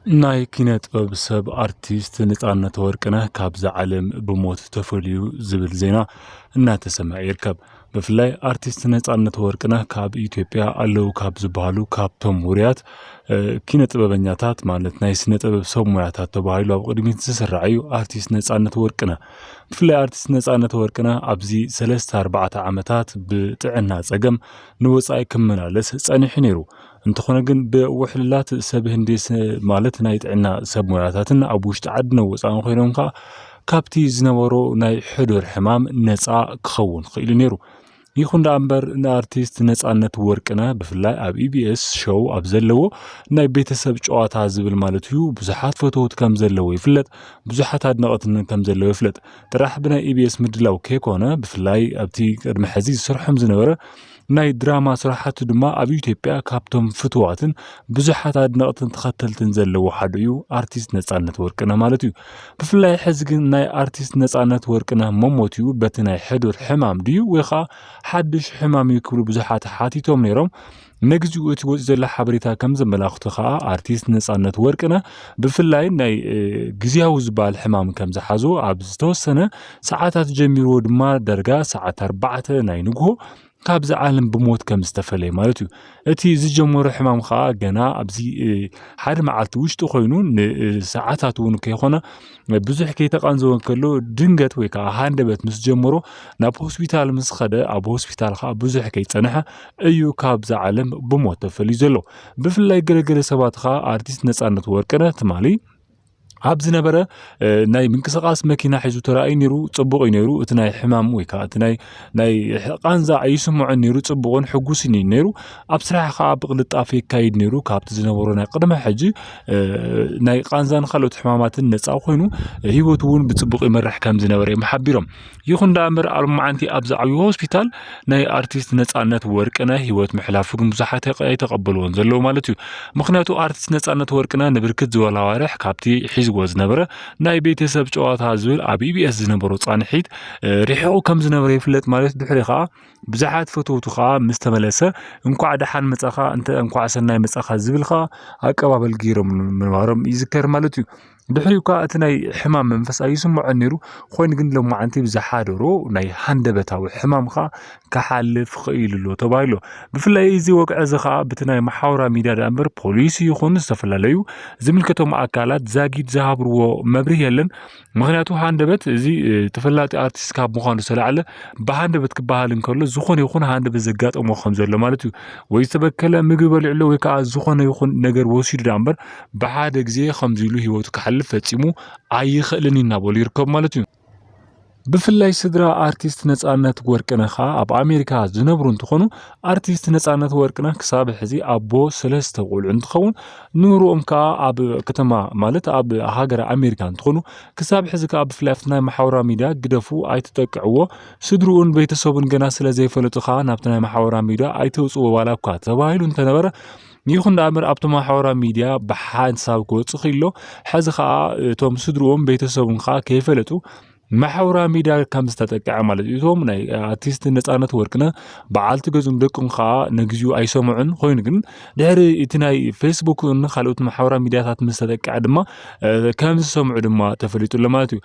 ناي كينت بسبب ارتيست نتعنا توركنا كاب زعلم بموت تفوليو زبل زينا تسمع يركب بفلاي ارتيست نتعنا توركنا كاب إثيوبيا ألو كاب زبالو كاب تموريات كينت ببنياتات مالت نايس نتبب سموياتات تبايلو أو قدمين تسرعيو ارتيست نتعنا توركنا بفلاي ارتيست نتعنا توركنا أبزي 3-4 عامتات بتعنا زقم نوصاي كمنالس ساني حنيرو انت خونا جن بوحلات سب هنديس مالت نايت عنا سب موياتاتنا أبوش تعدنا وصان خوينهم كابتي زنورو ناي حضور حمام نصا كخون خيل نيرو يخون دامبر نارتيست نصانت ورقنا بفلاي اب اي بي اس شو ابزلو ناي بيتسب ጨዋታ ዝብል ማለትዩ ብዙሓት ፎቶት ከም ዘለዎ ይፍለጥ ብዙሓት አድናቆትን ከም ዘለዎ ይፍለጥ ጥራሕ ብናይ ኢቢኤስ ምድላው ከኮነ በፍላይ ኣብቲ ቅድመ ሕዚ ዝሰርሖም ዝነበረ ናይ ድራማ ስራሓቱ ድማ ኣብ ኢትዮጵያ ካብቶም ፍትዋትን ብዙሓት አድናቆትን ተኸተልትን ዘለዎ ሓደ እዩ አርቲስት ነጻነት ወርቅና ማለት እዩ በፍላይ ሕዚ ግን ናይ አርቲስት ነጻነት ወርቅና መሞትዩ በቲ ናይ ሕዱር ሕማም ድዩ ወይኻ ሓድሽ ሕማም ይክብሉ ብዙሓት ሓቲቶም ነይሮም ነግዚኡ እቲ ወጽ ዘላ ሓበሬታ ከም ዘመላኽቱ ኸኣ አርቲስት ነጻነት ወርቅና በፍላይ ናይ ግዝያው ዝባል ሕማም ከም ዝሓዙ ኣብ ዝተወሰነ ሰዓታት ጀሚሮ ድማ ደርጋ ሰዓት 4 ናይ ንግሆ ካብዚ ዓለም ብሞት ከም ዝተፈለየ ማለት እዩ እቲ ዝጀመረ ሕማም ኸኣ ገና ኣብዚ ሓደ መዓልቲ ውሽጢ ኮይኑ ሰዓታት እውን ከይኾነ ብዙሕ ከይተቃንዘወን ከሎ ድንገት ወይ ከዓ ሃንደበት ምስ ጀመሮ ናብ ሆስፒታል ምስ ኸደ ኣብ ሆስፒታል ኸኣ ብዙሕ ከይጸንሐ እዩ ካብዚ ዓለም ብሞት ተፈሊዩ ዘሎ ብፍላይ ገለገለ ሰባት ኸኣ አርቲስት ነጻነት ወርቅነህ ትማሊ ኣብ ዝነበረ ናይ ምንቅስቃስ መኪና ሒዙ ተራእዩ ነይሩ ጽቡቕ ነይሩ እቲ ናይ ሕማም ወይ ከዓ እቲ ናይ ቃንዛ ኣይስምዖ ነይሩ ጽቡቕን ሕጉስን ነይሩ ኣብ ስራሕ ከዓ ብቅልጣፍ ይካይድ ነይሩ ካብቲ ዝነበሮ ናይ ቅድመ ሕጂ ናይ ቃንዛን ካልኦት ሕማማትን ነፃ ኮይኑ ህይወቱ እውን ብጽቡቕ ይመርሕ ከም ዝነበረ ይሓቢሮም ይኹን ዳምር ኣልማዓንቲ ኣብ ዛዕቢ ሆስፒታል ናይ አርቲስት ነጻነት ወርቅነህ ህይወት ምሕላፉ ግን ብዙሓት ኣይተቀበልዎን ዘለዎ ማለት እዩ ምክንያቱ አርቲስት ነጻነት ወርቅነህ ንብርክት ዝበላ ዋርሕ ካብቲ ሒዝዎ ዝነበረ ናይ ቤተሰብ ጨዋታ ዝብል ኣብ ኢቢኤስ ዝነበሮ ጻንሒት ሪሕቁ ከም ዝነበረ ይፍለጥ ማለት ድሕሪ ኸኣ ብዙሓት ፎቶቱ ኸኣ ምስ ተመለሰ እንኳዕ ደሓን መጻኻ እንተ እንኳዕ ሰናይ መጻኻ ዝብል ኸኣ ኣቀባበል ገይሮም ምንባሮም ይዝከር ማለት እዩ ድሕሪኡ ከዓ እቲ ናይ ሕማም መንፈስ ኣይስምዖን ነይሩ ኮይኑ ግን ሎማዓንቲ ብዝሓደሮ ናይ ሃንደበታዊ ሕማም ኸኣ ክሓልፍ ክኢልሎ ተባሂሉ ብፍላይ እዚ ወግዐ እዚ ኸኣ በቲ ናይ ማሕበራዊ ሚድያ ዳምበር ፖሊስ ይኹን ዝተፈላለዩ ዝምልከቶም ኣካላት ዛጊድ ዝሃብርዎ መብርህ የለን ምክንያቱ ሃንደበት እዚ ተፈላጢ አርቲስት ካብ ምዃኑ ስለዓለ ብሃንደበት ክበሃል እንከሎ ዝኾነ ይኹን ሃንደበት ዘጋጠሞ ከም ዘሎ ማለት እዩ ወይ ዝተበከለ ምግቢ በልዕሎ ወይ ከዓ ዝኾነ ይኹን ነገር ወሲዱ ዳምበር ብሓደ ግዜ ከምዚ ኢሉ ህይወቱ ክሓልፍ ፈጺሙ ኣይኽእልን እናበሉ ይርከብ ማለት እዩ بفلاي سدرا ارتيست نصانت ወርቅነህ ኣብ አሜሪካ ዝነብሩ እንትኾኑ አርቲስት ነጻነት ወርቅነህ ክሳብ ሕዚ አቦ ሰለስተ ቆልዑ እንትኸውን ኑሮኦም ከዓ ኣብ ከተማ ማለት ኣብ ሃገር አሜሪካ እንትኾኑ ክሳብ ሕዚ ከዓ ብፍላይ ናይ ማሕበራዊ ሚድያ ግደፉ ኣይተጠቅዕዎ ስድሩን ቤተሰቡን ገና ስለ ዘይፈለጡ ከዓ ናብቲ ናይ ማሕበራዊ ሚድያ ኣይተውፅዎ ዋላ እኳ ተባሂሉ እንተነበረ ይኹን ዳምር ኣብቲ ማሕበራዊ ሚድያ ብሓንሳብ ክወጽእ ኺሎ ሕዚ ከዓ እቶም ስድሩኦም ቤተሰቡን ከዓ ከይፈለጡ ማሕበራዊ ሚድያ ከም ዝተጠቅዐ ማለት እዩ እቶም ናይ አርቲስት ነጻነት ወርቅነህ በዓልቲ ገዙን ደቁን ከዓ ነግዚኡ ኣይሰምዑን ኮይኑ ግን ድሕሪ እቲ ናይ ፌስቡክን ካልኦት ማሕበራዊ ሚድያታት ምስ ተጠቅዐ ድማ ከም ዝሰምዑ ድማ ተፈሊጡሎ ማለት እዩ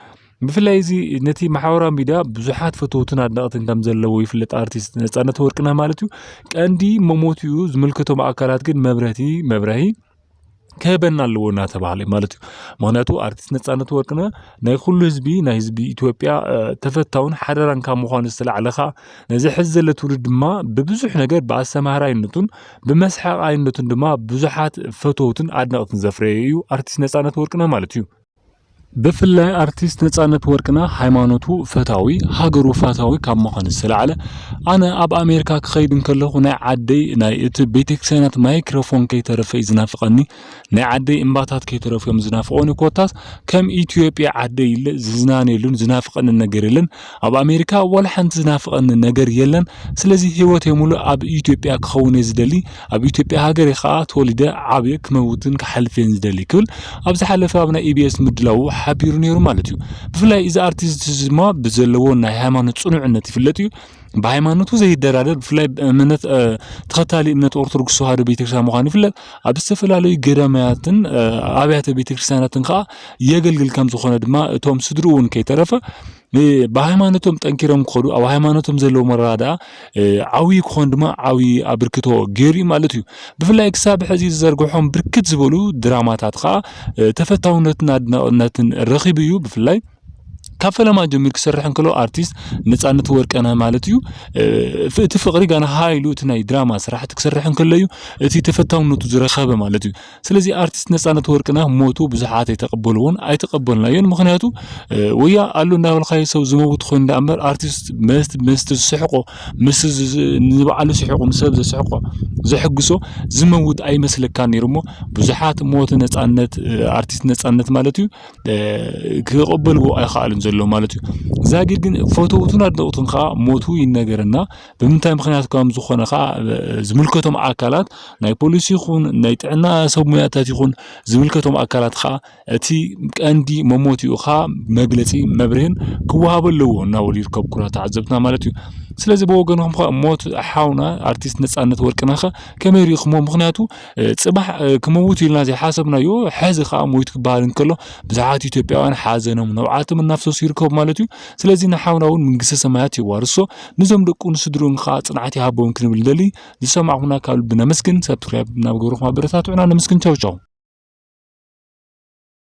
ብፍላይ እዚ ነቲ ማሕበራዊ ሚድያ ብዙሓት ፎቶትን አድናቆትን ከም ዘለዎ ይፍለጥ አርቲስት ነጻነት ወርቅነህ ማለት እዩ ቀንዲ መሞትዩ ዝምልከቶም ኣካላት ግን መብረሂ ከበና ኣለዎና ተባሃለ ማለት እዩ ምክንያቱ አርቲስት ነጻነት ወርቅነህ ናይ ኩሉ ህዝቢ ናይ ህዝቢ ኢትዮጵያ ተፈታውን ሓደራን ካብ ምዃኑ ዝተልዓለኻ ነዚ ሕዚ ዘሎ ትውልድ ድማ ብብዙሕ ነገር ብኣሰማህራይነቱን ብመስሓቃይነቱን ድማ ብዙሓት ፈቶትን አድናቆትን ዘፍረየ እዩ አርቲስት ነጻነት ወርቅነህ ማለት እዩ بفلاي ارتيست نصانت ወርቅነህ ሃይማኖቱ ፈታዊ ሃገሩ ፈታዊ ካብ ምዃኑ ስለዓለ ኣነ ኣብ አሜሪካ ክኸይድ እንከለኹ ናይ ዓደይ ናይ እቲ ቤተክርስቲያናት ማይክሮፎን ከይተረፈይ ዝናፍቐኒ ናይ ዓደይ እምባታት ከይተረፈዮም ዝናፍቐኒ ኮታስ ከም ኢትዮጵያ ዓደይ ኢለ ዝዝናነየሉን ዝናፍቐኒ ነገር የለን ኣብ አሜሪካ ወላ ሓንቲ ዝናፍቐኒ ነገር የለን ስለዚ ህይወት የሙሉ ኣብ ኢትዮጵያ ክኸውን ዝደሊ ኣብ ኢትዮጵያ ሃገር ከዓ ተወሊደ ዓብየ ክመውትን ክሓልፍን ዝደሊ ክብል ኣብ ዝሓለፈ ኣብ ናይ ኢቢኤስ ምድላው ሓቢሩ ነይሩ ማለት እዩ ብፍላይ እዚ አርቲስት ድማ ብዘለዎ ናይ ሃይማኖት ጽኑዕነት ይፍለጥ እዩ በሃይማኖቱ ዘይደራደር ብፍላይ እምነት ተኸታሊ እምነት ኦርቶዶክስ ተዋህዶ ቤተክርስቲያን ምዃኑ ይፍለጥ ኣብ ዝተፈላለዩ ገዳማያትን ኣብያተ ቤተክርስቲያናትን ከዓ የገልግል ከም ዝኾነ ድማ እቶም ስድሩውን ከይተረፈ በሃይማኖቶም ጠንኪሮም ክኸዱ ኣብ ሃይማኖቶም ዘለዎ መራዳእ ዓብይ ክኾን ድማ ዓብይ ኣበርክቶ ገይሩ ማለት እዩ ብፍላይ ክሳብ ሕዚ ዝዘርግሖም ብርክት ዝበሉ ድራማታት ከዓ ተፈታውነትን ኣድናቆትን ረኺቡ እዩ ብፍላይ ካብ ፈለማ ጀሚር ክሰርሕ እንከሎ አርቲስት ነፃነት ወርቅነህ ማለት እዩ እቲ ፍቅሪ ጋና ሃይሉ እቲ ናይ ድራማ ስራሕቲ ክሰርሕ እንከሎ እዩ እቲ ተፈታውነቱ ዝረኸበ ማለት እዩ ስለዚ አርቲስት ነፃነት ወርቅነህ ሞቱ ብዙሓት ኣይተቀበሉውን ኣይተቀበልናዮን ምክንያቱ ወያ አሉ እንዳበልካይ ሰው ዝመውት ኮይኑ እንዳእምበር አርቲስት መስት ዝስሕቆ ምስ ንባዕሉ ስሕቆ ንሰብ ዝስሕቆ ዝሕግሶ ዝመውት ኣይመስለካን ነይሩሞ ብዙሓት ሞት ነፃነት አርቲስት ነፃነት ማለት እዩ ክቀበልዎ ኣይኻልን ዘሎ ማለት እዩ ዛጊር ግን ፎቶውቱን አድነቁቱን ከዓ ሞቱ ይነገርና በምንታይ ምክንያት ከም ዝኾነ ከዓ ዝምልከቶም አካላት ናይ ፖሊስ ይኹን ናይ ጥዕና ሰብ ሙያታት ይኹን ዝምልከቶም አካላት ከዓ እቲ ቀንዲ መሞትኡ ከዓ መግለጺ መብርህን ክወሃበለዎ እናበሉ ይርከቡ ኩራት ተዓዘብትና ማለት እዩ ስለዚህ በወገንኩም ሞት ሓውና አርቲስት ነፃነት ወርቅነህ ከመይ ሪኢኹሞ ምክንያቱ ጽባሕ ክመውት ኢልና ዘይሓሰብናዮ ሕዚ ከዓ ሞት ክበሃል እንከሎ ብዙሓት ኢትዮጵያውያን ሓዘኖም ነውዓቶም እናፍሰሱ ይርከቡ ማለት እዩ ስለዚህ ንሓውና እውን መንግስቲ ሰማያት ይዋርሶ ንዞም ደቁን ስድሩን ከዓ ጽንዓት ይሃቦም ክንብል ደሊ ዝሰማዕኹና ካብ ልብና መስግን ሰብስክራይብ እናገበርኩም ኣበረታቱና ነመስግን ቻው ቻው